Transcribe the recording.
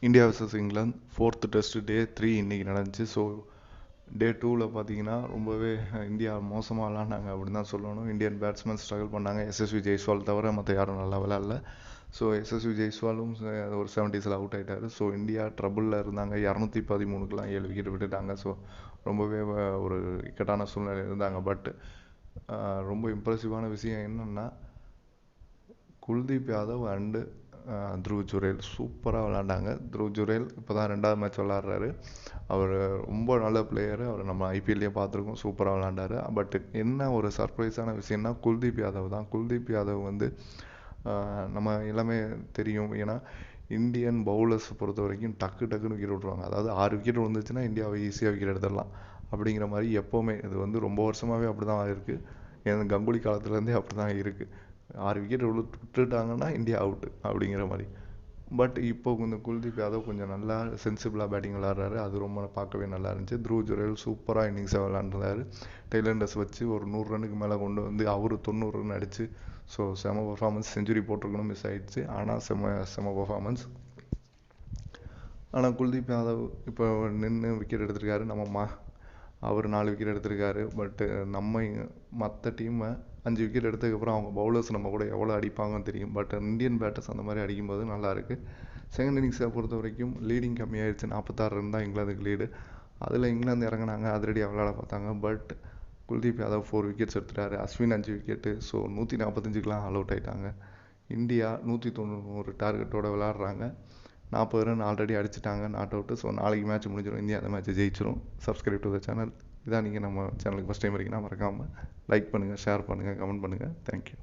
India vs England 4th test டே 3 இன்னைக்கு நடந்துச்சு. So day 2வில் பார்த்தீங்கன்னா ரொம்பவே இந்தியா மோசமாக விளாண்டாங்க அப்படின்னு தான் சொல்லணும். இந்தியன் பேட்ஸ்மேன் ஸ்ட்ரகிள் பண்ணாங்க. எஸ்எஸ்வி ஜெய்ஸ்வால் தவிர மற்ற யாரும் நல்லா விளாட்ல. ஸோ எஸ்எஸ்வி ஜெய்ஸ்வாலும் ஒரு 70s அவுட் ஆகிட்டார். ஸோ இந்தியா ட்ரபுளில் இருந்தாங்க. 213க்குலாம் 7 விக்கெட் விட்டுட்டாங்க. ஸோ ரொம்பவே ஒரு இக்கட்டான சூழ்நிலை இருந்தாங்க. பட் ரொம்ப இம்ப்ரெசிவான விஷயம் என்னென்னா, குல்தீப் யாதவ் அண்டு த்ருவ் ஜுரேல் சூப்பராக விளாண்டாங்க. த்ருவ் ஜுரேல் இப்போ தான் 2வது மேட்ச் விளாட்றாரு. அவர் ரொம்ப நல்ல பிளேயரு. அவர் நம்ம ஐபிஎல்லையே பார்த்துருக்கோம். சூப்பராக விளாண்டாரு. பட் என்ன ஒரு சர்ப்ரைஸான விஷயம்னா குல்தீப் யாதவ் தான். குல்தீப் யாதவ் வந்து நம்ம எல்லாமே தெரியும். ஏன்னா இந்தியன் பவுலர்ஸ் பொறுத்த வரைக்கும் டக்குன்னு விக்கெட் விட்ருவாங்க. அதாவது 6 விக்கெட் விழுந்துச்சுன்னா இந்தியாவை ஈஸியாக விக்கெட் எடுத்துடலாம் அப்படிங்கிற மாதிரி எப்போவுமே இது வந்து ரொம்ப வருஷமாகவே அப்படி தான் இருக்குது. ஏன்னா கங்குலி காலத்துலேருந்தே அப்படி தான் இருக்குது. 6 விக்கெட் விட்டுட்டாங்கன்னா இந்தியா அவுட்டு அப்படிங்கிற மாதிரி. பட் இப்போ இந்த குல்தீப் யாதவ் கொஞ்சம் நல்லா சென்சிபிளாக பேட்டிங் விளாட்றாரு. அது ரொம்ப பார்க்கவே நல்லா இருந்துச்சு. த்ருவ் ஜுரேல் சூப்பராக இன்னிங்ஸாக விளாண்டுறாரு. டெய்லண்டர்ஸ் வச்சு ஒரு 100 ரன்னுக்கு மேலே கொண்டு வந்து அவர் 90 ரன் அடிச்சு. ஸோ செம பர்ஃபார்மன்ஸ். செஞ்சுரி போட்டிருக்கணும், மிஸ் ஆயிடுச்சு. ஆனால் செம பர்ஃபார்மன்ஸ். ஆனால் குல்தீப் யாதவ் இப்போ நின்று விக்கெட் எடுத்திருக்காரு. அவர் 4 விக்கெட் எடுத்திருக்காரு. பட்டு நம்ம மற்ற டீமை 5 விக்கெட் எடுத்ததுக்கப்புறம் அவங்க பவுலர்ஸ் நம்ம கூட எவ்வளோ அடிப்பாங்கன்னு தெரியும். பட் இந்தியன் பேட்டர்ஸ் அந்த மாதிரி அடிக்கும்போது நல்லாயிருக்கு. செகண்ட் இன்னிங்ஸை பொறுத்த வரைக்கும் லீடிங் கம்மியாயிடுச்சு. 46 ரன் தான் இங்கிலாந்துக்கு லீடு. அதில் இங்கிலாந்து இறங்கினாங்க, அதிரடியாக விளையாட பார்த்தாங்க. பட் குல்தீப் யாதவ் 4 விக்கெட்ஸ் எடுத்துட்டாரு. அஸ்வின் 5 விக்கெட்டு. ஸோ 145க்குலாம் ஆல் அவுட் ஆகிட்டாங்க. இந்தியா 190 டார்கெட்டோடு விளாட்றாங்க. 40 ரன் ஆல்ரெடி அடிச்சிட்டாங்க, நாட் அவுட்டு. ஸோ நாளைக்கு மேட்ச் முடிஞ்சிடும். இந்தியா அந்த மேட்ச்சை ஜெயிச்சிடும். Subscribe to the channel. இதான் நீங்கள் நம்ம சேனலுக்கு ஃபஸ்ட் டைம் இருக்கீங்கன்னா மறக்காமல் லைக் பண்ணுங்கள், ஷேர் பண்ணுங்கள், கமெண்ட் பண்ணுங்கள். தேங்க்யூ.